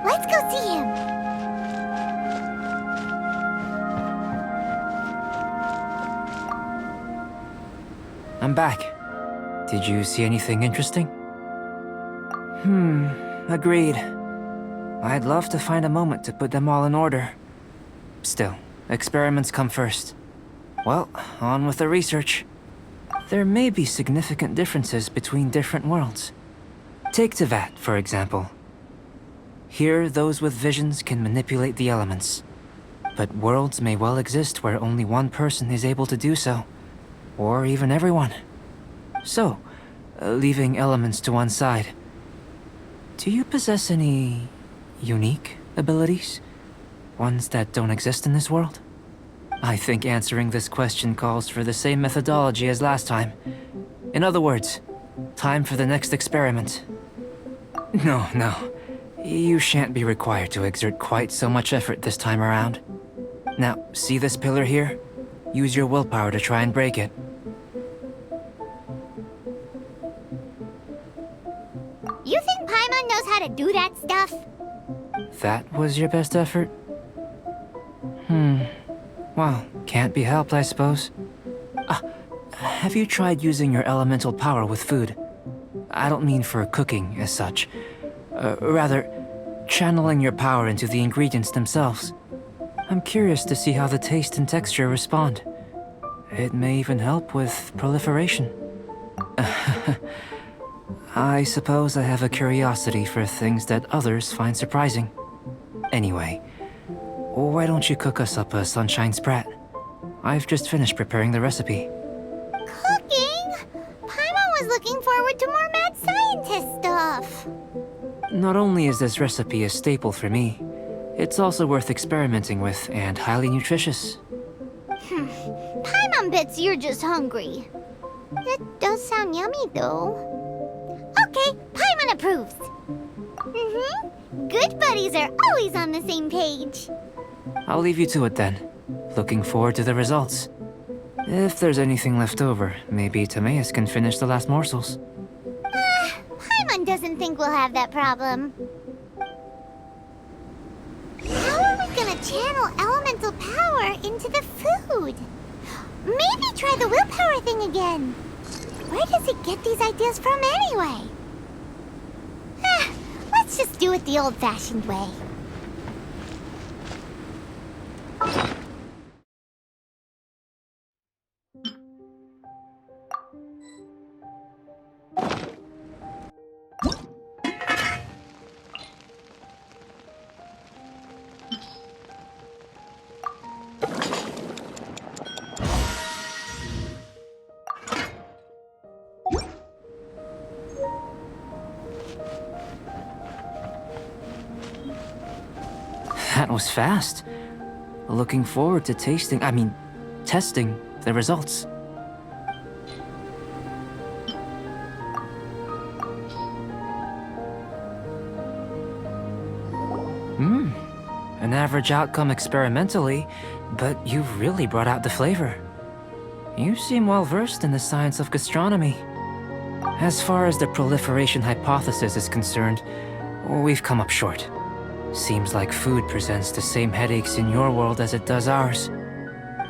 Let's go see him. I'm back. Did you see anything interesting? Agreed. I'd love to find a moment to put them all in order. Still, experiments come first. Well, on with the research. There may be significant differences between different worlds. Take Tevat, for example. Here, those with visions can manipulate the elements. But worlds may well exist where only one person is able to do so. Or even everyone. So, leaving elements to one side. Do you possess any unique abilities? Ones that don't exist in this world? I think answering this question calls for the same methodology as last time. In other words, time for the next experiment. No. You shan't be required to exert quite so much effort this time around. Now, see this pillar here? Use your willpower to try and break it. You think Paimon knows how to do that stuff? That was your best effort? Well, can't be helped, I suppose. Have you tried using your elemental power with food? I don't mean for cooking, as such. Rather, channeling your power into the ingredients themselves. I'm curious to see how the taste and texture respond. It may even help with proliferation. I suppose I have a curiosity for things that others find surprising. Anyway, why don't you cook us up a sunshine sprat? I've just finished preparing the recipe. Cooking? Paimon was looking forward to more mad scientist stuff. Not only is this recipe a staple for me, it's also worth experimenting with and highly nutritious. Paimon bets you're just hungry. That does sound yummy, though. Okay, Paimon approves. Good buddies are always on the same page. I'll leave you to it then. Looking forward to the results. If there's anything left over, maybe Timaeus can finish the last morsels. Paimon doesn't think we'll have that problem. How are we gonna channel elemental power into the food? Maybe try the willpower thing again. Where does it get these ideas from anyway? Let's just do it the old-fashioned way. That was fast. Looking forward to testing the results. An average outcome experimentally, but you've really brought out the flavor. You seem well versed in the science of gastronomy. As far as the proliferation hypothesis is concerned, we've come up short. Seems like food presents the same headaches in your world as it does ours.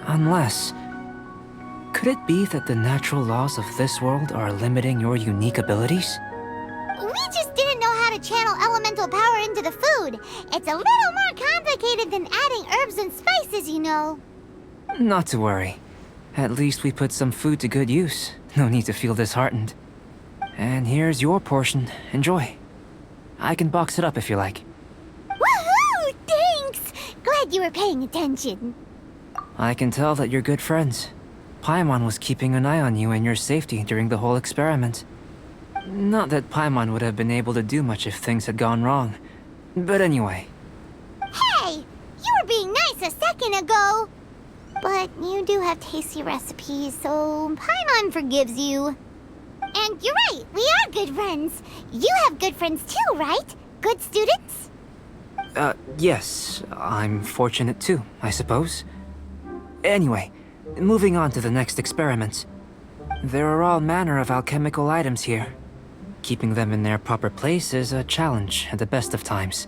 Unless... could it be that the natural laws of this world are limiting your unique abilities? We just didn't know how to channel elemental power into the food. It's a little more complicated than adding herbs and spices, you know. Not to worry. At least we put some food to good use. No need to feel disheartened. And here's your portion. Enjoy. I can box it up if you like. Woohoo! Thanks! Glad you were paying attention. I can tell that you're good friends. Paimon was keeping an eye on you and your safety during the whole experiment. Not that Paimon would have been able to do much if things had gone wrong. But anyway. Hey! You were being nice a second ago! But you do have tasty recipes, so Paimon forgives you. And you're right, we are good friends. You have good friends too, right? Good students? Yes. I'm fortunate too, I suppose. Anyway, moving on to the next experiment. There are all manner of alchemical items here. Keeping them in their proper place is a challenge at the best of times.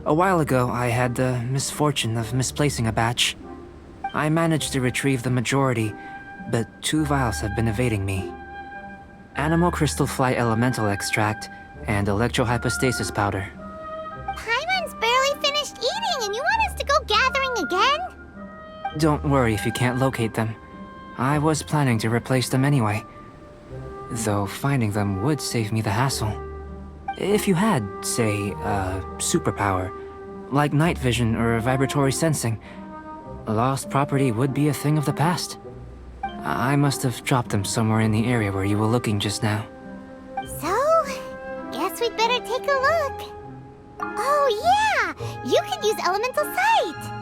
A while ago, I had the misfortune of misplacing a batch. I managed to retrieve the majority, but 2 vials have been evading me. Animal crystal fly elemental extract and electrohypostasis powder. Paimon's barely finished eating and you want us to go gathering again? Don't worry if you can't locate them. I was planning to replace them anyway. Though finding them would save me the hassle. If you had, say, a superpower, like night vision or vibratory sensing, lost property would be a thing of the past. I must have dropped them somewhere in the area where you were looking just now. So, guess we'd better take a look. Oh yeah! You could use elemental sight!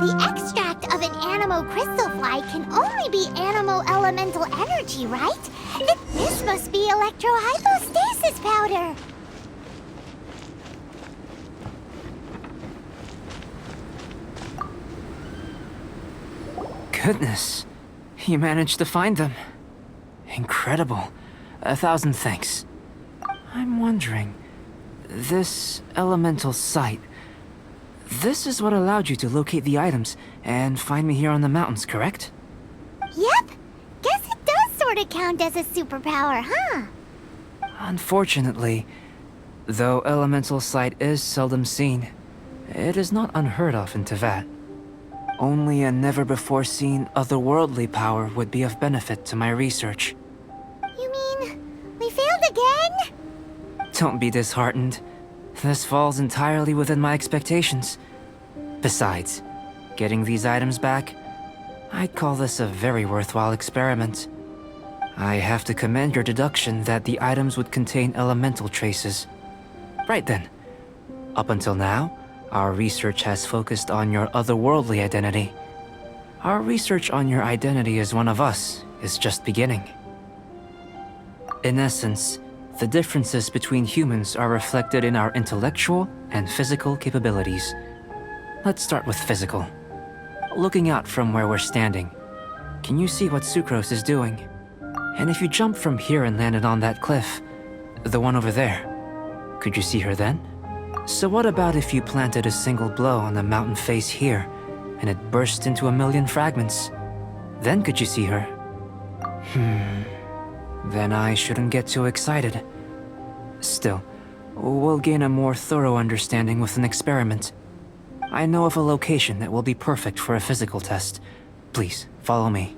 The extract of an animo crystal fly can only be animo elemental energy, right? This must be electrohypostasis powder. Goodness, you managed to find them. Incredible. 1,000 thanks. I'm wondering, this elemental sight, this is what allowed you to locate the items and find me here on the mountains, correct? Yep. Guess it does sort of count as a superpower, huh? Unfortunately, though elemental sight is seldom seen, it is not unheard of in Teyvat. Only a never-before-seen otherworldly power would be of benefit to my research. You mean we failed again? Don't be disheartened. This falls entirely within my expectations. Besides, getting these items back, I'd call this a very worthwhile experiment. I have to commend your deduction that the items would contain elemental traces. Right then. Up until now, our research has focused on your otherworldly identity. Our research on your identity as one of us is just beginning. In essence, the differences between humans are reflected in our intellectual and physical capabilities. Let's start with physical. Looking out from where we're standing, can you see what Sucrose is doing? And if you jumped from here and landed on that cliff, the one over there, could you see her then? So what about if you planted a single blow on the mountain face here, and it burst into 1,000,000 fragments? Then could you see her? Then I shouldn't get too excited. Still, we'll gain a more thorough understanding with an experiment. I know of a location that will be perfect for a physical test. Please, follow me.